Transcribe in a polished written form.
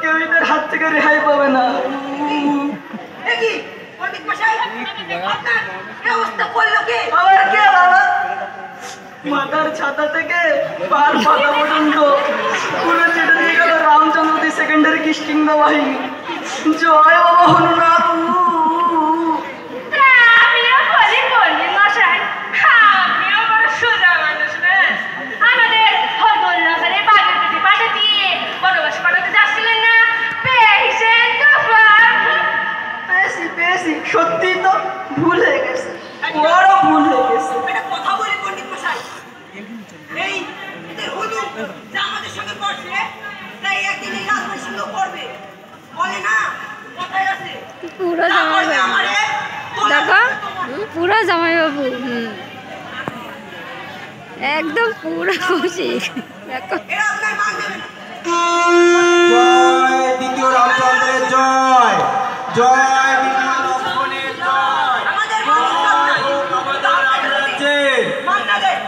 কেউ তার হাত থেকে রেহাই পাবে না। আবার কে বাবা? মাথার ছাতা থেকে পার পাতা পর্যন্ত পুরো চেটে দিয়ে গেল রামচন্দ্র সেকেন্ডারি কিষ্কিঙ্গা বাহিনী। জয় বাবা হনুনাথ। সত্যি তো ভুল হয়ে গেছে, বড় ভুল হয়ে গেছে। কথা বলি পণ্ডিত মশাই, এই হলু যা আমাদের সঙ্গে করছে তাই একদিন এই রাজবাড়ির সঙ্গে করবে, বলে না কথাই আছে পুরো জামাই বাবু। দেখো পুরো জামাই বাবু, একদম পুরো খুশি। দেখো এরা আপনার মান দেবে না। জয় দ্বিতীয় রামচন্দ্রের জয়, জয় দ্বিতীয় লক্ষ্মণের জয়, আমাদের মান আমাদের রাজ্যের না দেয়